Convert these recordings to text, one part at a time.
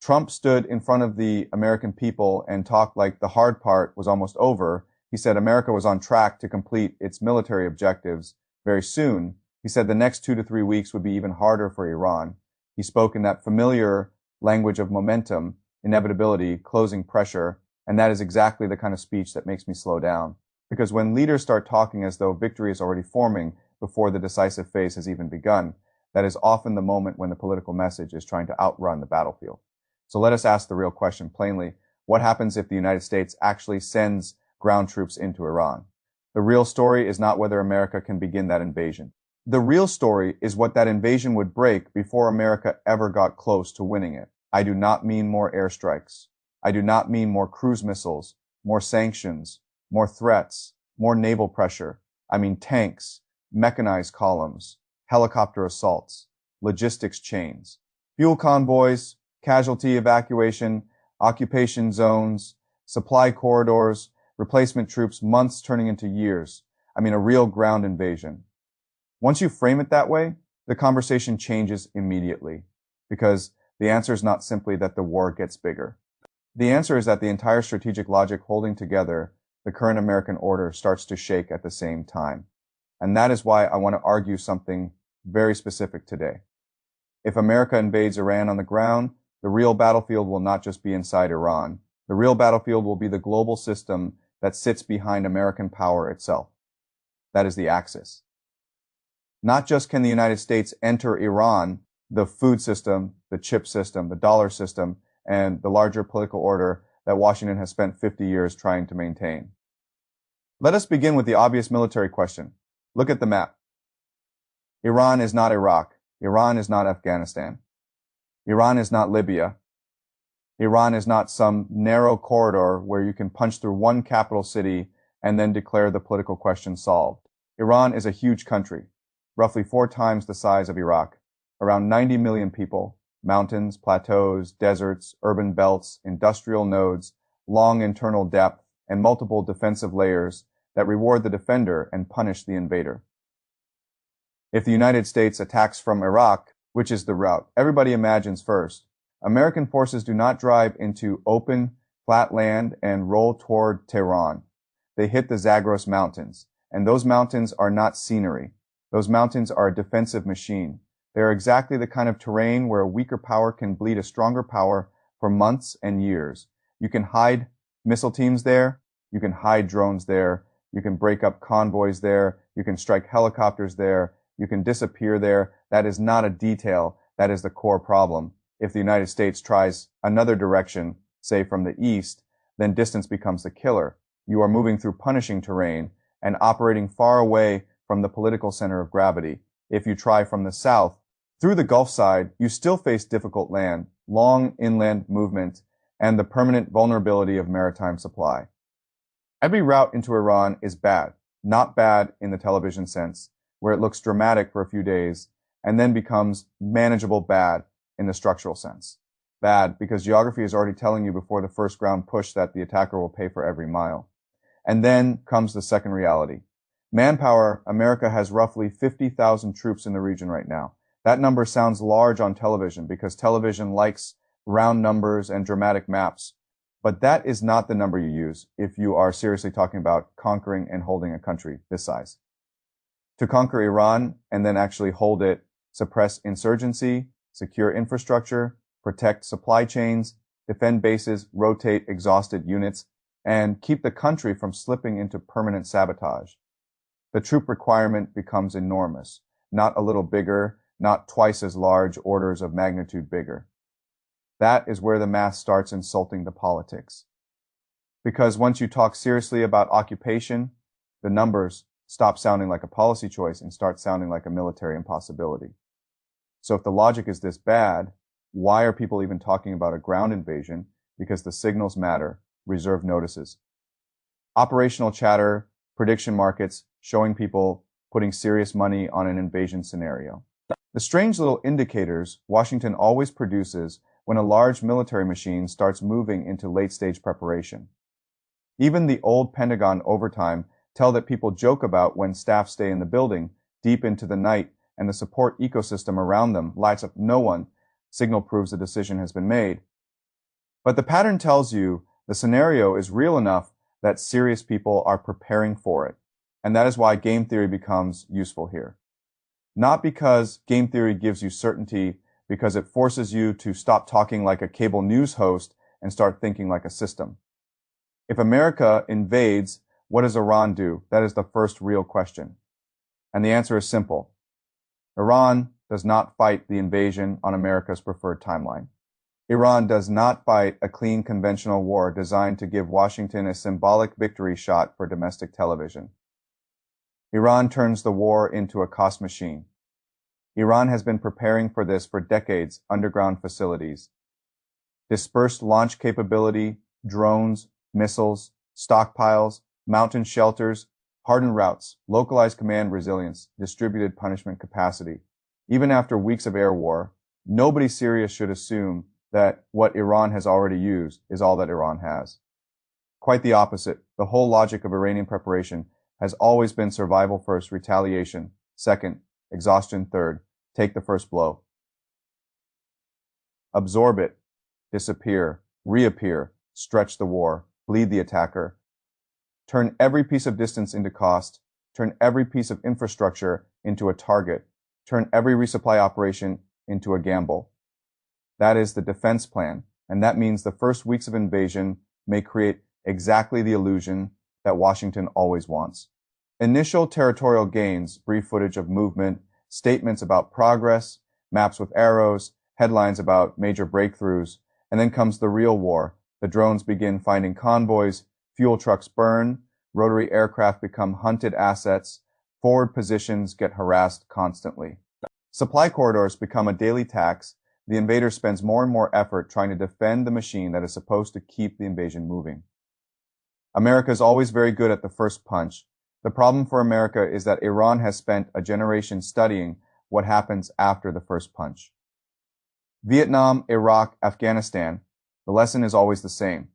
Trump stood in front of the American people and talked like the hard part was almost over. He said America was on track to complete its military objectives very soon. He said the next 2 to 3 weeks would be even harder for Iran. He spoke in that familiar language of momentum, inevitability, closing pressure, and that is exactly the kind of speech that makes me slow down. Because when leaders start talking as though victory is already forming before the decisive phase has even begun, that is often the moment when the political message is trying to outrun the battlefield. So let us ask the real question plainly. What happens if the United States actually sends ground troops into Iran? The real story is not whether America can begin that invasion. The real story is what that invasion would break before America ever got close to winning it. I do not mean more airstrikes. I do not mean more cruise missiles, more sanctions, more threats, more naval pressure. I mean tanks, mechanized columns, helicopter assaults, logistics chains, fuel convoys, casualty evacuation, occupation zones, supply corridors, replacement troops, months turning into years. I mean a real ground invasion. Once you frame it that way, the conversation changes immediately, because the answer is not simply that the war gets bigger. The answer is that the entire strategic logic holding together the current American order starts to shake at the same time. And that is why I want to argue something very specific today. If America invades Iran on the ground, the real battlefield will not just be inside Iran. The real battlefield will be the global system that sits behind American power itself. That is the axis. Not just can the United States enter Iran, the food system, the chip system, the dollar system, and the larger political order that Washington has spent 50 years trying to maintain. Let us begin with the obvious military question. Look at the map. Iran is not Iraq. Iran is not Afghanistan. Iran is not Libya. Iran is not some narrow corridor where you can punch through one capital city and then declare the political question solved. Iran is a huge country, roughly 4 times the size of Iraq, around 90 million people, mountains, plateaus, deserts, urban belts, industrial nodes, long internal depth, and multiple defensive layers that reward the defender and punish the invader. If the United States attacks from Iraq, which is the route everybody imagines first, American forces do not drive into open, flat land and roll toward Tehran. They hit the Zagros Mountains, and those mountains are not scenery. Those mountains are a defensive machine. They are exactly the kind of terrain where a weaker power can bleed a stronger power for months and years. You can hide missile teams there. You can hide drones there. You can break up convoys there. You can strike helicopters there. You can disappear there. That is not a detail. That is the core problem. If the United States tries another direction, say from the east, then distance becomes the killer. You are moving through punishing terrain and operating far away from the political center of gravity. If you try from the south, through the Gulf side, you still face difficult land, long inland movement, and the permanent vulnerability of maritime supply. Every route into Iran is bad, not bad in the television sense, where it looks dramatic for a few days and then becomes manageable bad in the structural sense. Bad because geography is already telling you before the first ground push that the attacker will pay for every mile. And then comes the second reality. Manpower, America has roughly 50,000 troops in the region right now. That number sounds large on television because television likes round numbers and dramatic maps. But that is not the number you use if you are seriously talking about conquering and holding a country this size. To conquer Iran and then actually hold it, suppress insurgency, secure infrastructure, protect supply chains, defend bases, rotate exhausted units, and keep the country from slipping into permanent sabotage. The troop requirement becomes enormous, not a little bigger, not twice as large, orders of magnitude bigger. That is where the math starts insulting the politics. Because once you talk seriously about occupation, the numbers stop sounding like a policy choice and start sounding like a military impossibility. So if the logic is this bad, why are people even talking about a ground invasion? Because the signals matter, reserve notices. Operational chatter, prediction markets, showing people putting serious money on an invasion scenario. The strange little indicators Washington always produces when a large military machine starts moving into late-stage preparation. Even the old Pentagon overtime tell that people joke about when staff stay in the building deep into the night and the support ecosystem around them lights up no one. Signal proves the decision has been made. But the pattern tells you the scenario is real enough that serious people are preparing for it. And that is why game theory becomes useful here. Not because game theory gives you certainty, because it forces you to stop talking like a cable news host and start thinking like a system. If America invades, what does Iran do? That is the first real question. And the answer is simple. Iran does not fight the invasion on America's preferred timeline. Iran does not fight a clean conventional war designed to give Washington a symbolic victory shot for domestic television. Iran turns the war into a cost machine. Iran has been preparing for this for decades, underground facilities, dispersed launch capability, drones, missiles, stockpiles, mountain shelters, hardened routes, localized command resilience, distributed punishment capacity. Even after weeks of air war, nobody serious should assume that what Iran has already used is all that Iran has. Quite the opposite. The whole logic of Iranian preparation has always been survival first, retaliation second, exhaustion third. Take the first blow. Absorb it, disappear, reappear, stretch the war, bleed the attacker. Turn every piece of distance into cost, turn every piece of infrastructure into a target, turn every resupply operation into a gamble. That is the defense plan, and that means the first weeks of invasion may create exactly the illusion that Washington always wants. Initial territorial gains, brief footage of movement, statements about progress, maps with arrows, headlines about major breakthroughs, and then comes the real war. The drones begin finding convoys, fuel trucks burn, rotary aircraft become hunted assets, forward positions get harassed constantly. Supply corridors become a daily tax. The invader spends more and more effort trying to defend the machine that is supposed to keep the invasion moving. America is always very good at the first punch. The problem for America is that Iran has spent a generation studying what happens after the first punch. Vietnam, Iraq, Afghanistan, the lesson is always the same.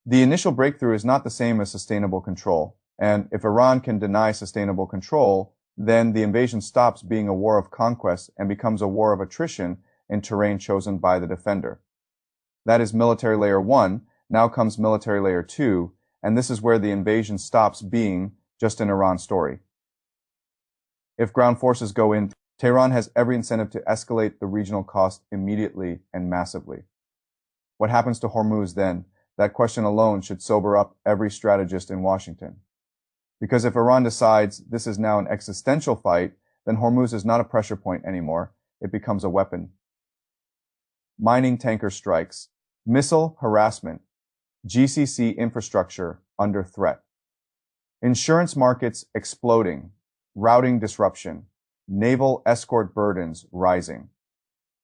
The initial breakthrough is not the same as sustainable control, and if Iran can deny sustainable control, then the invasion stops being a war of conquest and becomes a war of attrition in terrain chosen by the defender. That is military layer 1, now comes military layer 2, and this is where the invasion stops being just an Iran story. If ground forces go in, Tehran has every incentive to escalate the regional cost immediately and massively. What happens to Hormuz then? That question alone should sober up every strategist in Washington. Because if Iran decides this is now an existential fight, then Hormuz is not a pressure point anymore. It becomes a weapon. Mining tanker strikes, missile harassment, GCC infrastructure under threat, insurance markets exploding, routing disruption, naval escort burdens rising.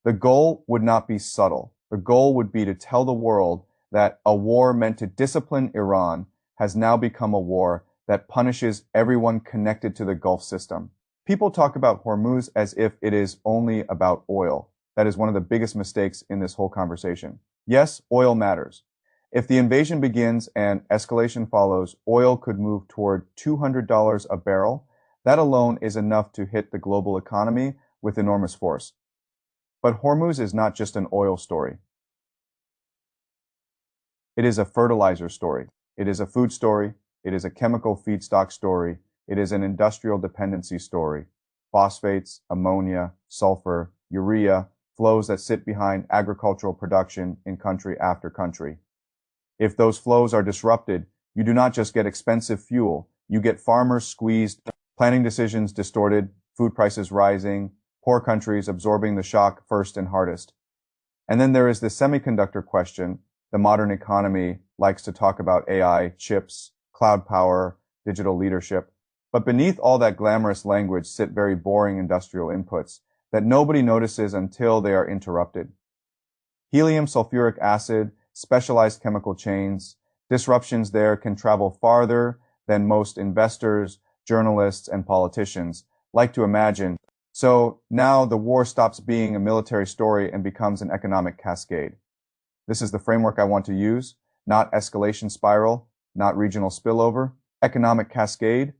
The goal would not be subtle. The goal would be to tell the world that a war meant to discipline Iran has now become a war that punishes everyone connected to the Gulf system. People talk about Hormuz as if it is only about oil. That is one of the biggest mistakes in this whole conversation. Yes, oil matters. If the invasion begins and escalation follows, oil could move toward $200 a barrel. That alone is enough to hit the global economy with enormous force. But Hormuz is not just an oil story. It is a fertilizer story. It is a food story. It is a chemical feedstock story. It is an industrial dependency story. Phosphates, ammonia, sulfur, urea, flows that sit behind agricultural production in country after country. If those flows are disrupted, you do not just get expensive fuel. You get farmers squeezed, planning decisions distorted, food prices rising, poor countries absorbing the shock first and hardest. And then there is the semiconductor question. The modern economy likes to talk about AI, chips, cloud power, digital leadership. But beneath all that glamorous language sit very boring industrial inputs that nobody notices until they are interrupted. Helium, sulfuric acid, specialized chemical chains, disruptions there can travel farther than most investors, journalists, and politicians like to imagine. So now the war stops being a military story and becomes an economic cascade. This is the framework I want to use, not escalation spiral, not regional spillover, economic cascade.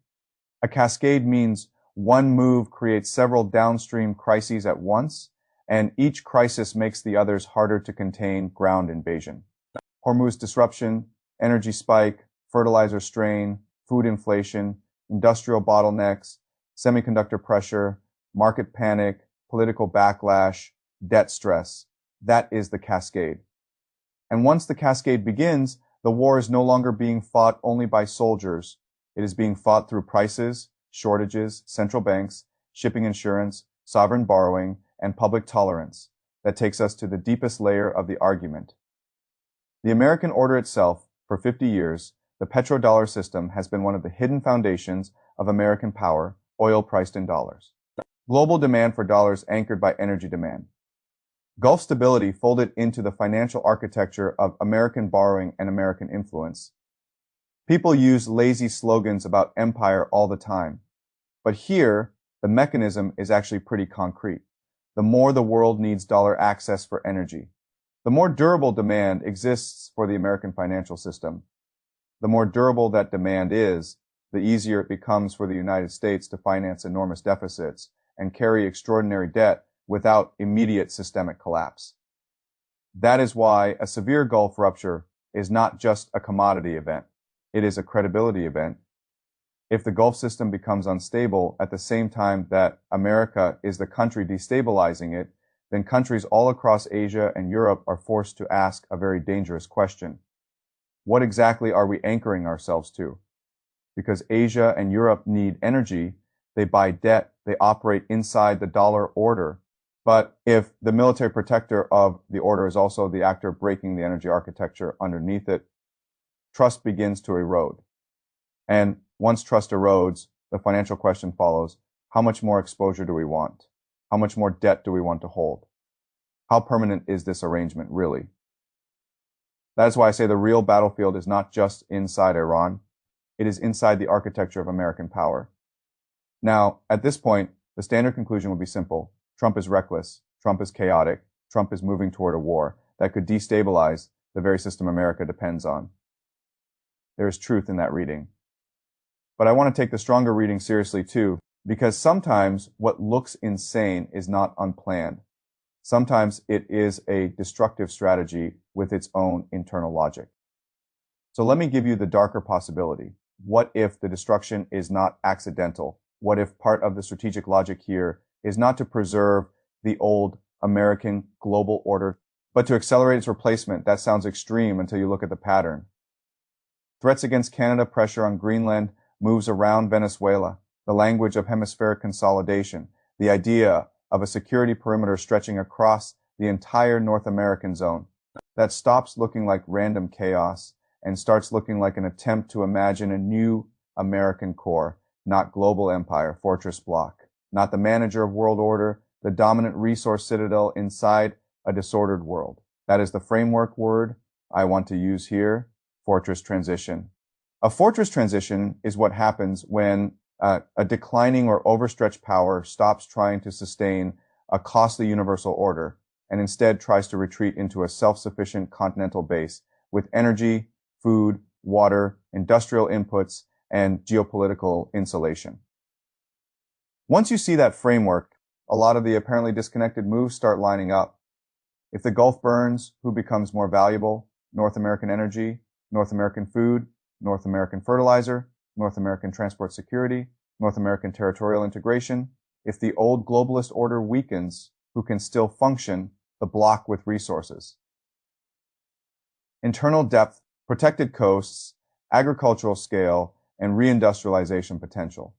A cascade means one move creates several downstream crises at once, and each crisis makes the others harder to contain ground invasion. Hormuz disruption, energy spike, fertilizer strain, food inflation, industrial bottlenecks, semiconductor pressure, market panic, political backlash, debt stress. That is the cascade. And once the cascade begins, the war is no longer being fought only by soldiers. It is being fought through prices, shortages, central banks, shipping insurance, sovereign borrowing, and public tolerance. That takes us to the deepest layer of the argument. The American order itself, for 50 years, the petrodollar system has been one of the hidden foundations of American power, oil priced in dollars. Global demand for dollars anchored by energy demand. Gulf stability folded into the financial architecture of American borrowing and American influence. People use lazy slogans about empire all the time. But here, the mechanism is actually pretty concrete. The more the world needs dollar access for energy, the more durable demand exists for the American financial system. The more durable that demand is, the easier it becomes for the United States to finance enormous deficits and carry extraordinary debt without immediate systemic collapse. That is why a severe Gulf rupture is not just a commodity event. It is a credibility event. If the Gulf system becomes unstable at the same time that America is the country destabilizing it, then countries all across Asia and Europe are forced to ask a very dangerous question. What exactly are we anchoring ourselves to? Because Asia and Europe need energy, they buy debt, they operate inside the dollar order. But if the military protector of the order is also the actor breaking the energy architecture underneath it, trust begins to erode. And once trust erodes, the financial question follows, how much more exposure do we want? How much more debt do we want to hold? How permanent is this arrangement really? That is why I say the real battlefield is not just inside Iran. It is inside the architecture of American power. Now, at this point, the standard conclusion would be simple. Trump is reckless. Trump is chaotic. Trump is moving toward a war that could destabilize the very system America depends on. There is truth in that reading. But I want to take the stronger reading seriously too, because sometimes what looks insane is not unplanned. Sometimes it is a destructive strategy with its own internal logic. So let me give you the darker possibility. What if the destruction is not accidental? What if part of the strategic logic here is not to preserve the old American global order, but to accelerate its replacement? That sounds extreme until you look at the pattern. Threats against Canada, pressure on Greenland, moves around Venezuela, the language of hemispheric consolidation, the idea of a security perimeter stretching across the entire North American zone. That stops looking like random chaos and starts looking like an attempt to imagine a new American core, not global empire, fortress block, not the manager of world order, the dominant resource citadel inside a disordered world. That is the framework word I want to use here, fortress transition. A fortress transition is what happens when a declining or overstretched power stops trying to sustain a costly universal order and instead tries to retreat into a self-sufficient continental base with energy, food, water, industrial inputs, and geopolitical insulation. Once you see that framework, a lot of the apparently disconnected moves start lining up. If the Gulf burns, who becomes more valuable? North American energy, North American food, North American fertilizer, North American transport security, North American territorial integration. If the old globalist order weakens, who can still function? The bloc with resources. Internal depth, protected coasts, agricultural scale, and reindustrialization potential.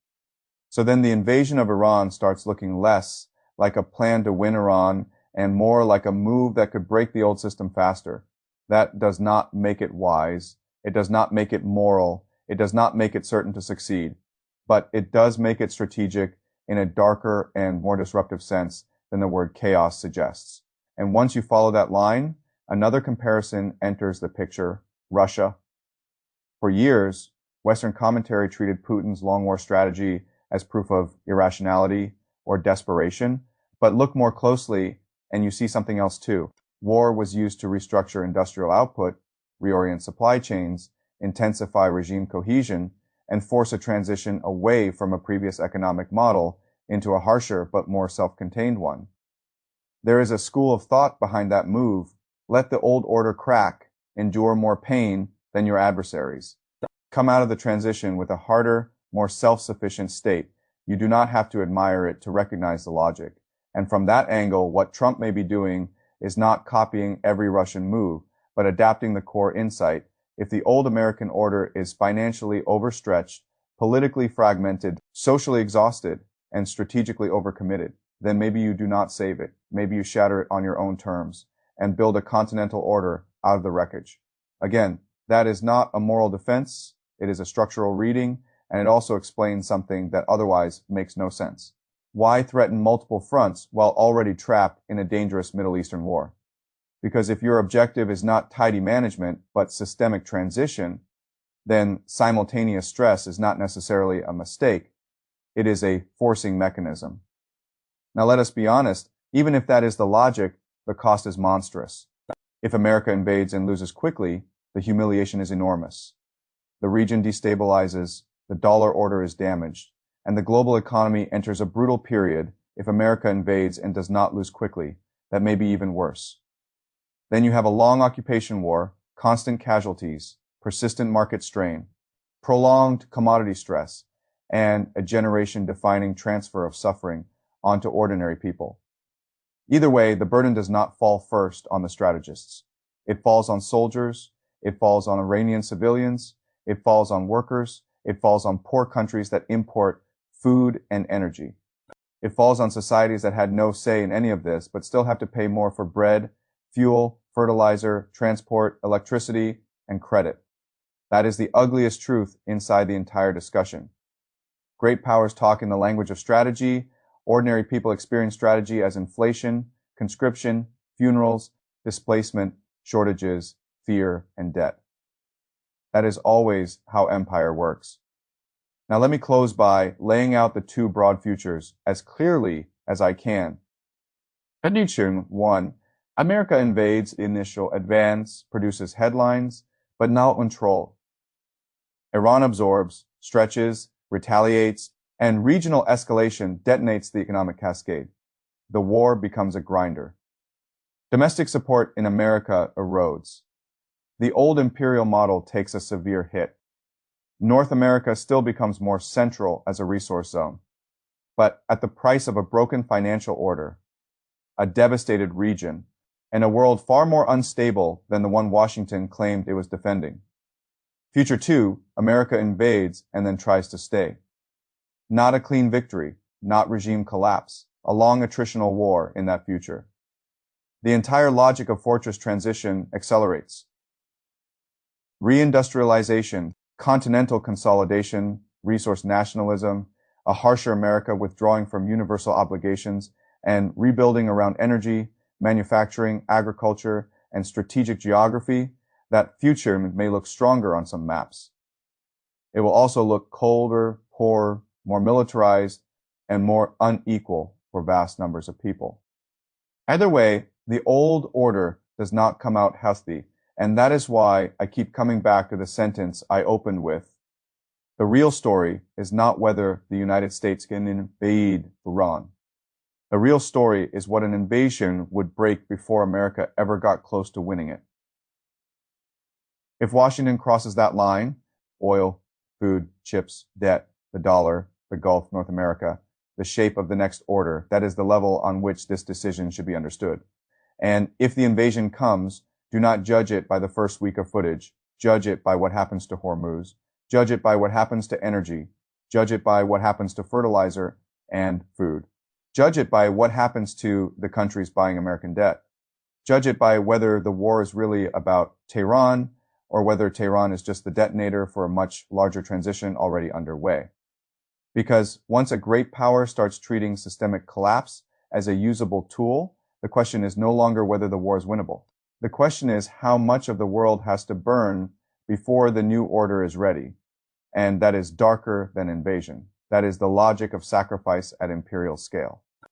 So then the invasion of Iran starts looking less like a plan to win Iran and more like a move that could break the old system faster. That does not make it wise. It does not make it moral. It does not make it certain to succeed. But it does make it strategic in a darker and more disruptive sense than the word chaos suggests. And once you follow that line, another comparison enters the picture, Russia. For years, Western commentary treated Putin's long war strategy as proof of irrationality or desperation. But look more closely and you see something else too. War was used to restructure industrial output, reorient supply chains, intensify regime cohesion, and force a transition away from a previous economic model into a harsher but more self-contained one. There is a school of thought behind that move. Let the old order crack, endure more pain than your adversaries. Come out of the transition with a harder, more self-sufficient state. You do not have to admire it to recognize the logic. And from that angle, what Trump may be doing is not copying every Russian move, but adapting the core insight. If the old American order is financially overstretched, politically fragmented, socially exhausted, and strategically overcommitted, then maybe you do not save it. Maybe you shatter it on your own terms and build a continental order out of the wreckage. Again, that is not a moral defense. It is a structural reading, and it also explains something that otherwise makes no sense. Why threaten multiple fronts while already trapped in a dangerous Middle Eastern war? Because if your objective is not tidy management, but systemic transition, then simultaneous stress is not necessarily a mistake. It is a forcing mechanism. Now let us be honest, even if that is the logic, the cost is monstrous. If America invades and loses quickly, the humiliation is enormous. The region destabilizes, the dollar order is damaged, and the global economy enters a brutal period if America invades and does not lose quickly. That may be even worse. Then you have a long occupation war, constant casualties, persistent market strain, prolonged commodity stress, and a generation-defining transfer of suffering onto ordinary people. Either way, the burden does not fall first on the strategists. It falls on soldiers, it falls on Iranian civilians, it falls on workers, it falls on poor countries that import food and energy. It falls on societies that had no say in any of this, but still have to pay more for bread, fuel, fertilizer, transport, electricity, and credit. That is the ugliest truth inside the entire discussion. Great powers talk in the language of strategy. Ordinary people experience strategy as inflation, conscription, funerals, displacement, shortages, fear, and debt. That is always how empire works. Now let me close by laying out the two broad futures as clearly as I can. Prediction 1. America invades, the initial advance produces headlines, but not control. Iran absorbs, stretches, retaliates, and regional escalation detonates the economic cascade. The war becomes a grinder. Domestic support in America erodes. The old imperial model takes a severe hit. North America still becomes more central as a resource zone, but at the price of a broken financial order, a devastated region, and a world far more unstable than the one Washington claimed it was defending. Future 2, America invades and then tries to stay. Not a clean victory, not regime collapse, a long attritional war in that future. The entire logic of fortress transition accelerates. Reindustrialization, continental consolidation, resource nationalism, a harsher America withdrawing from universal obligations, and rebuilding around energy, manufacturing, agriculture, and strategic geography, that future may look stronger on some maps. It will also look colder, poorer, more militarized, and more unequal for vast numbers of people. Either way, the old order does not come out healthy, and that is why I keep coming back to the sentence I opened with. The real story is not whether the United States can invade Iran. The real story is what an invasion would break before America ever got close to winning it. If Washington crosses that line, oil, food, chips, debt, the dollar, the Gulf, North America, the shape of the next order, that is the level on which this decision should be understood. And if the invasion comes, do not judge it by the first week of footage. Judge it by what happens to Hormuz. Judge it by what happens to energy. Judge it by what happens to fertilizer and food. Judge it by what happens to the countries buying American debt. Judge it by whether the war is really about Tehran or whether Tehran is just the detonator for a much larger transition already underway. Because once a great power starts treating systemic collapse as a usable tool, the question is no longer whether the war is winnable. The question is how much of the world has to burn before the new order is ready. And that is darker than invasion. That is the logic of sacrifice at imperial scale.